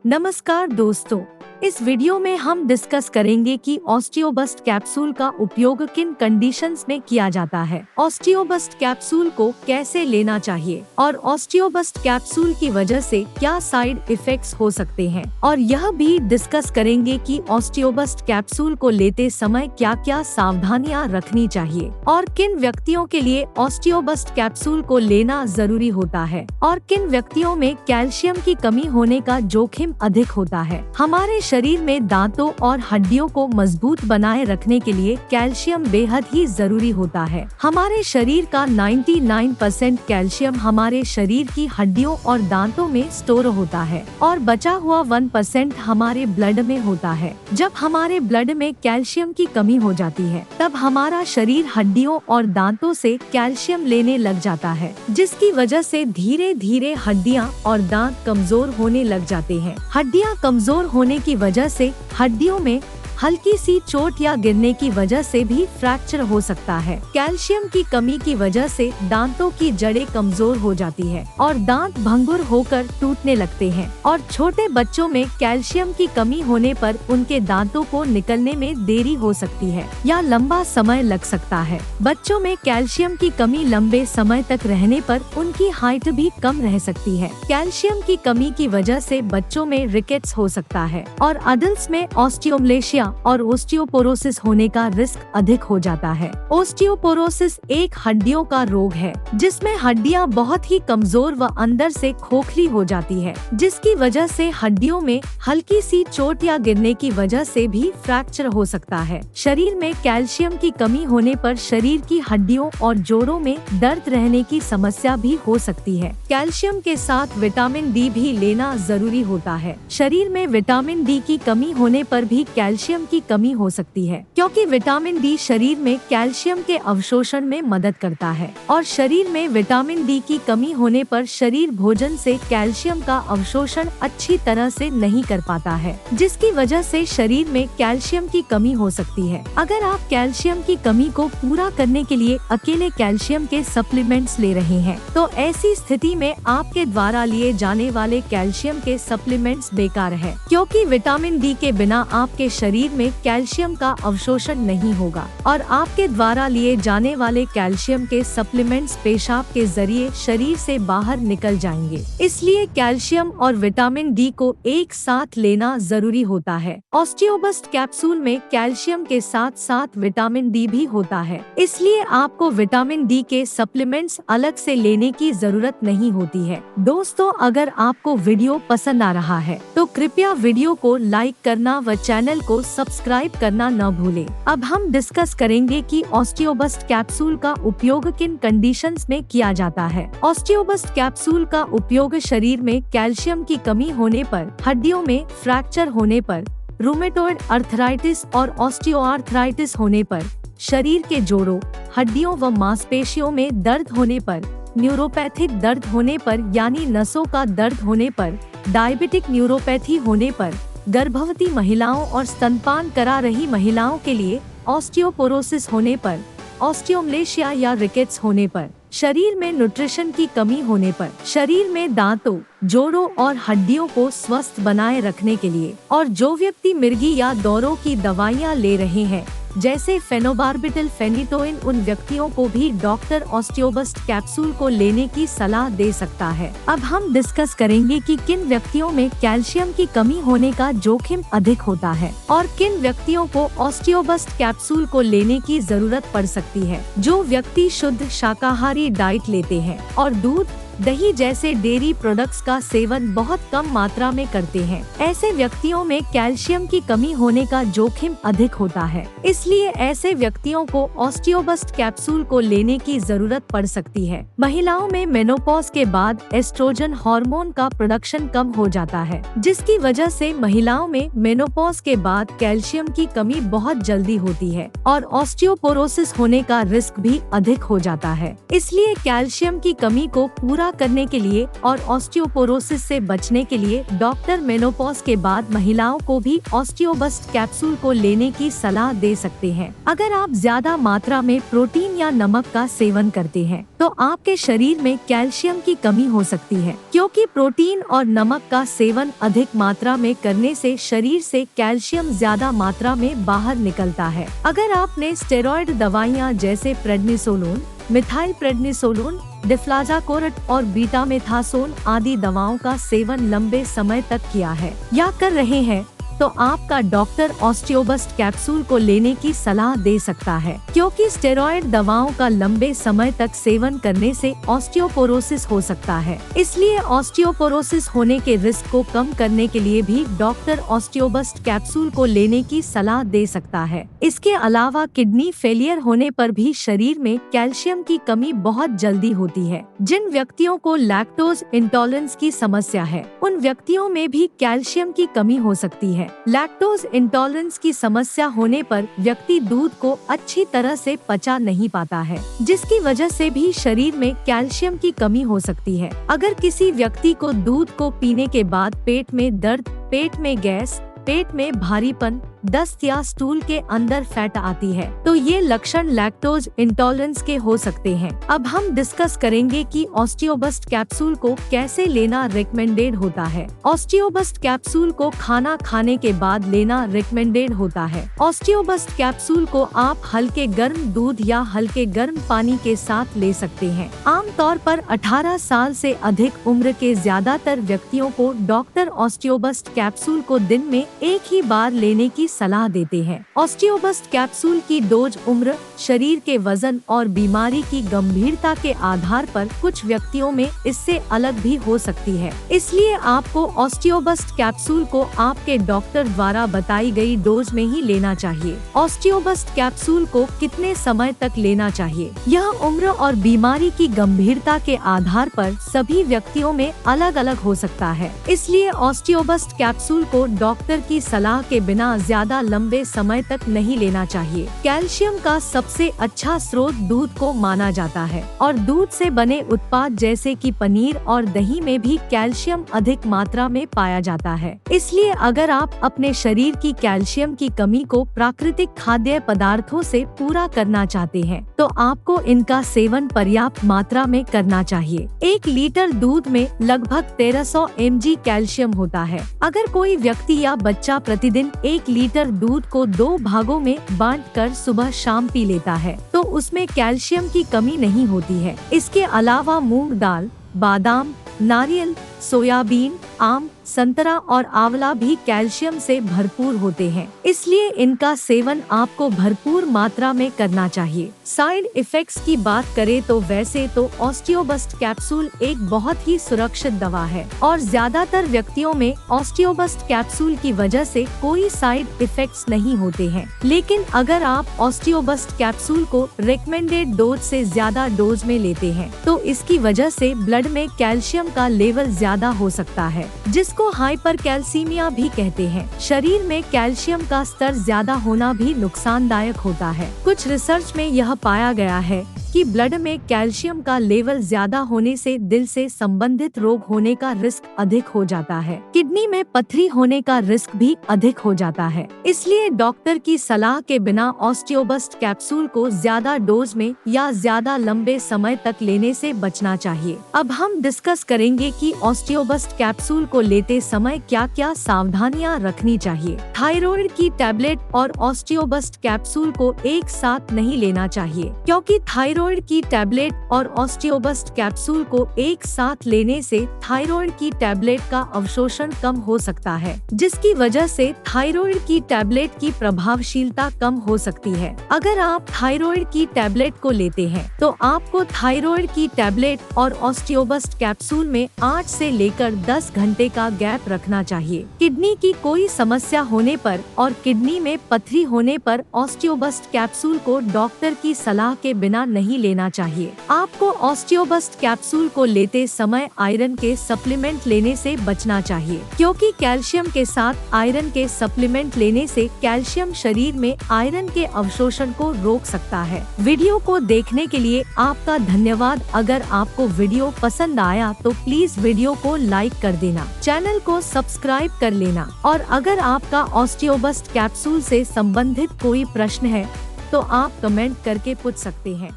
नमस्कार दोस्तों, इस वीडियो में हम डिस्कस करेंगे कि ऑस्टियोबस्ट कैप्सूल का उपयोग किन कंडीशंस में किया जाता है, ऑस्टियोबस्ट कैप्सूल को कैसे लेना चाहिए और ऑस्टियोबस्ट कैप्सूल की वजह से क्या साइड इफेक्ट्स हो सकते हैं, और यह भी डिस्कस करेंगे कि ऑस्टियोबस्ट कैप्सूल को लेते समय क्या क्या सावधानियां रखनी चाहिए और किन व्यक्तियों के लिए ऑस्टियोबस्ट कैप्सूल को लेना जरूरी होता है और किन व्यक्तियों में कैल्शियम की कमी होने का जोखिम अधिक होता है। हमारे शरीर में दांतों और हड्डियों को मजबूत बनाए रखने के लिए कैल्शियम बेहद ही जरूरी होता है। हमारे शरीर का 99% कैल्शियम हमारे शरीर की हड्डियों और दांतों में स्टोर होता है और बचा हुआ 1% हमारे ब्लड में होता है। जब हमारे ब्लड में कैल्शियम की कमी हो जाती है तब हमारा शरीर हड्डियों और दांतों से कैल्शियम लेने लग जाता है, जिसकी वजह से धीरे धीरे हड्डियां और दांत कमजोर होने लग जाते हैं। हड्डियां कमजोर होने की वजह से हड्डियों में हल्की सी चोट या गिरने की वजह से भी फ्रैक्चर हो सकता है। कैल्शियम की कमी की वजह से दांतों की जड़ें कमजोर हो जाती है और दांत भंगुर होकर टूटने लगते हैं और छोटे बच्चों में कैल्शियम की कमी होने पर उनके दांतों को निकलने में देरी हो सकती है या लंबा समय लग सकता है। बच्चों में कैल्शियम की कमी लंबे समय तक रहने पर उनकी हाइट भी कम रह सकती है। कैल्शियम की कमी की वजह से बच्चों में रिकेट्स हो सकता है और अडल्ट्स में ऑस्टियोमलेशिया और ओस्टियोपोरोसिस होने का रिस्क अधिक हो जाता है। ओस्टियोपोरोसिस एक हड्डियों का रोग है जिसमें हड्डियां बहुत ही कमजोर व अंदर से खोखली हो जाती है, जिसकी वजह से हड्डियों में हल्की सी चोट या गिरने की वजह से भी फ्रैक्चर हो सकता है। शरीर में कैल्शियम की कमी होने पर शरीर की हड्डियों और जोड़ों में दर्द रहने की समस्या भी हो सकती है। कैल्शियम के साथ विटामिन डी भी लेना जरूरी होता है। शरीर में विटामिन डी की कमी होने पर भी कैल्शियम की कमी हो सकती है, क्योंकि विटामिन डी शरीर में कैल्शियम के अवशोषण में मदद करता है और शरीर में विटामिन डी की कमी होने पर शरीर भोजन से कैल्शियम का अवशोषण अच्छी तरह से नहीं कर पाता है, जिसकी वजह से शरीर में कैल्शियम की कमी हो सकती है। अगर आप कैल्शियम की कमी को पूरा करने के लिए अकेले कैल्शियम के सप्लीमेंट्स ले रहे हैं तो ऐसी स्थिति में आपके द्वारा लिए जाने वाले कैल्शियम के सप्लीमेंट्स बेकार है, क्योंकि विटामिन डी के बिना आपके शरीर में कैल्शियम का अवशोषण नहीं होगा और आपके द्वारा लिए जाने वाले कैल्शियम के सप्लीमेंट्स पेशाब के जरिए शरीर से बाहर निकल जाएंगे। इसलिए कैल्शियम और विटामिन डी को एक साथ लेना जरूरी होता है। ऑस्टियोबस्ट कैप्सूल में कैल्शियम के साथ साथ विटामिन डी भी होता है, इसलिए आपको विटामिन डी के सप्लीमेंट्स अलग से लेने की जरूरत नहीं होती है। दोस्तों, अगर आपको वीडियो पसंद आ रहा है तो कृपया वीडियो को लाइक करना व चैनल को सब्सक्राइब करना न भूलें। अब हम डिस्कस करेंगे कि ऑस्टियोबस्ट कैप्सूल का उपयोग किन कंडीशंस में किया जाता है। ऑस्टियोबस्ट कैप्सूल का उपयोग शरीर में कैल्शियम की कमी होने पर, हड्डियों में फ्रैक्चर होने पर, रूमेटॉइड अर्थराइटिस और ऑस्टियोआर्थराइटिस होने पर, शरीर के जोड़ों, हड्डियों व मांसपेशियों में दर्द होने पर, न्यूरोपैथिक दर्द होने पर यानी नसों का दर्द होने पर, डायबिटिक न्यूरोपैथी होने पर, गर्भवती महिलाओं और स्तनपान करा रही महिलाओं के लिए ऑस्टियोपोरोसिस होने पर, ऑस्टियोमलेशिया या रिकेट्स होने पर, शरीर में न्यूट्रिशन की कमी होने पर, शरीर में दांतों, जोड़ों और हड्डियों को स्वस्थ बनाए रखने के लिए, और जो व्यक्ति मिर्गी या दौरों की दवाइयां ले रहे हैं जैसे फेनोबार्बिटल, फेनिटोइन, उन व्यक्तियों को भी डॉक्टर ऑस्टियोबस्ट कैप्सूल को लेने की सलाह दे सकता है। अब हम डिस्कस करेंगे कि किन व्यक्तियों में कैल्शियम की कमी होने का जोखिम अधिक होता है और किन व्यक्तियों को ऑस्टियोबस्ट कैप्सूल को लेने की जरूरत पड़ सकती है। जो व्यक्ति शुद्ध शाकाहारी डाइट लेते हैं और दूध, दही जैसे डेयरी प्रोडक्ट्स का सेवन बहुत कम मात्रा में करते हैं, ऐसे व्यक्तियों में कैल्शियम की कमी होने का जोखिम अधिक होता है। इसलिए ऐसे व्यक्तियों को ऑस्टियोबस्ट कैप्सूल को लेने की जरूरत पड़ सकती है। महिलाओं में मेनोपॉज के बाद एस्ट्रोजन हार्मोन का प्रोडक्शन कम हो जाता है, जिसकी वजह से महिलाओं में मेनोपॉज के बाद कैल्शियम की कमी बहुत जल्दी होती है और ऑस्टियोपोरोसिस होने का रिस्क भी अधिक हो जाता है। इसलिए कैल्शियम की कमी को पूरा पूरा करने के लिए और ऑस्टियोपोरोसिस से बचने के लिए डॉक्टर मेनोपॉज के बाद महिलाओं को भी ऑस्टियोबस्ट कैप्सूल को लेने की सलाह दे सकते हैं। अगर आप ज्यादा मात्रा में प्रोटीन या नमक का सेवन करते हैं तो आपके शरीर में कैल्शियम की कमी हो सकती है, क्योंकि प्रोटीन और नमक का सेवन अधिक मात्रा में करने से शरीर से कैल्शियम ज्यादा मात्रा में बाहर निकलता है। अगर आपने स्टेरॉइड दवाइयाँ जैसे प्रेडनिसोलोन, मिथाइल प्रेडनिसोलोन, डिफ्लाजाकोरेट और बीटामेथासोन आदि दवाओं का सेवन लंबे समय तक किया है या कर रहे हैं तो आपका डॉक्टर ऑस्टियोबस्ट कैप्सूल को लेने की सलाह दे सकता है, क्योंकि स्टेरॉइड दवाओं का लंबे समय तक सेवन करने से ऑस्टियोपोरोसिस हो सकता है। इसलिए ऑस्टियोपोरोसिस होने के रिस्क को कम करने के लिए भी डॉक्टर ऑस्टियोबस्ट कैप्सूल को लेने की सलाह दे सकता है। इसके अलावा किडनी फेलियर होने पर भी शरीर में कैल्शियम की कमी बहुत जल्दी होती है। जिन व्यक्तियों को लैक्टोज इंटॉलरेंस की समस्या है उन व्यक्तियों में भी कैल्शियम की कमी हो सकती है। लैक्टोज इंटॉलरेंस की समस्या होने पर व्यक्ति दूध को अच्छी तरह से पचा नहीं पाता है, जिसकी वजह से भी शरीर में कैल्शियम की कमी हो सकती है। अगर किसी व्यक्ति को दूध को पीने के बाद पेट में दर्द, पेट में गैस, पेट में भारीपन, दस्त या स्टूल के अंदर फैट आती है तो ये लक्षण लैक्टोज इंटॉलरेंस के हो सकते हैं। अब हम डिस्कस करेंगे कि ऑस्टियोबस्ट कैप्सूल को कैसे लेना रिकमेंडेड होता है। ऑस्टियोबस्ट कैप्सूल को खाना खाने के बाद लेना रिकमेंडेड होता है। ऑस्टियोबस्ट कैप्सूल को आप हल्के गर्म दूध या हल्के गर्म पानी के साथ ले सकते हैं। आमतौर पर 18 साल से अधिक उम्र के ज्यादातर व्यक्तियों को डॉक्टर ऑस्टियोबस्ट कैप्सूल को दिन में एक ही बार लेने की सलाह देते हैं। ऑस्टियोबस्ट कैप्सूल की डोज उम्र, शरीर के वजन और बीमारी की गंभीरता के आधार पर कुछ व्यक्तियों में इससे अलग भी हो सकती है। इसलिए आपको ऑस्टियोबस्ट कैप्सूल को आपके डॉक्टर द्वारा बताई गई डोज में ही लेना चाहिए। ऑस्टियोबस्ट कैप्सूल को कितने समय तक लेना चाहिए, यह उम्र और बीमारी की गंभीरता के आधार पर सभी व्यक्तियों में अलग अलग हो सकता है। इसलिए ऑस्टियोबस्ट कैप्सूल को डॉक्टर की सलाह के बिना ज्यादा लंबे समय तक नहीं लेना चाहिए। कैल्शियम का सबसे अच्छा स्रोत दूध को माना जाता है और दूध से बने उत्पाद जैसे कि पनीर और दही में भी कैल्शियम अधिक मात्रा में पाया जाता है। इसलिए अगर आप अपने शरीर की कैल्शियम की कमी को प्राकृतिक खाद्य पदार्थों से पूरा करना चाहते हैं तो आपको इनका सेवन पर्याप्त मात्रा में करना चाहिए। 1 लीटर दूध में लगभग 1300 mg कैल्शियम होता है। अगर कोई व्यक्ति या बच्चा प्रतिदिन 1 लीटर दूध को 2 भागों में बांटकर सुबह शाम पी लेता है तो उसमें कैल्शियम की कमी नहीं होती है। इसके अलावा मूंग दाल, बादाम, नारियल, सोयाबीन, आम, संतरा और आंवला भी कैल्शियम से भरपूर होते हैं। इसलिए इनका सेवन आपको भरपूर मात्रा में करना चाहिए। साइड इफेक्ट्स की बात करें तो वैसे तो ऑस्टियोबस्ट कैप्सूल एक बहुत ही सुरक्षित दवा है और ज्यादातर व्यक्तियों में ऑस्टियोबस्ट कैप्सूल की वजह से कोई साइड इफेक्ट्स नहीं होते हैं। लेकिन अगर आप ऑस्टियोबस्ट कैप्सूल को रिकमेंडेड डोज से ज्यादा डोज में लेते हैं तो इसकी वजह से ब्लड में कैल्शियम का लेवल ज्यादा हो सकता है, जिसको हाइपरकैल्सीमिया भी कहते हैं। शरीर में कैल्शियम का स्तर ज्यादा होना भी नुकसानदायक होता है। कुछ रिसर्च में यह पाया गया है कि ब्लड में कैल्शियम का लेवल ज्यादा होने से दिल से संबंधित रोग होने का रिस्क अधिक हो जाता है। किडनी में पथरी होने का रिस्क भी अधिक हो जाता है। इसलिए डॉक्टर की सलाह के बिना ऑस्टियोबस्ट कैप्सूल को ज्यादा डोज में या ज्यादा लंबे समय तक लेने से बचना चाहिए। अब हम डिस्कस करेंगे कि ऑस्टियोबस्ट कैप्सूल को लेते समय क्या क्या सावधानियां रखनी चाहिए। थायराइड की टैबलेट और ऑस्टियोबस्ट कैप्सूल को एक साथ नहीं लेना चाहिए, क्योंकि थायराइड की टैबलेट और ऑस्टियोबस्ट कैप्सूल को एक साथ लेने से थायराइड की टैबलेट का अवशोषण कम हो सकता है, जिसकी वजह से थायराइड की टैबलेट की प्रभावशीलता कम हो सकती है। अगर आप थायराइड की टैबलेट को लेते हैं तो आपको थायराइड की टैबलेट और ऑस्टियोबस्ट कैप्सूल में 8 से लेकर 10 घंटे का गैप रखना चाहिए। किडनी की कोई समस्या होने पर और किडनी में पथरी होने पर ऑस्टियोबस्ट कैप्सूल को डॉक्टर की सलाह के बिना नहीं नहीं लेना चाहिए। आपको ऑस्टियोबस्ट कैप्सूल को लेते समय आयरन के सप्लीमेंट लेने से बचना चाहिए, क्योंकि कैल्शियम के साथ आयरन के सप्लीमेंट लेने से कैल्शियम शरीर में आयरन के अवशोषण को रोक सकता है। वीडियो को देखने के लिए आपका धन्यवाद। अगर आपको वीडियो पसंद आया तो प्लीज वीडियो को लाइक कर देना, चैनल को सब्सक्राइब कर लेना, और अगर आपका ऑस्टियोबस्ट कैप्सूल से संबंधित कोई प्रश्न है तो आप कमेंट करके पूछ सकते हैं।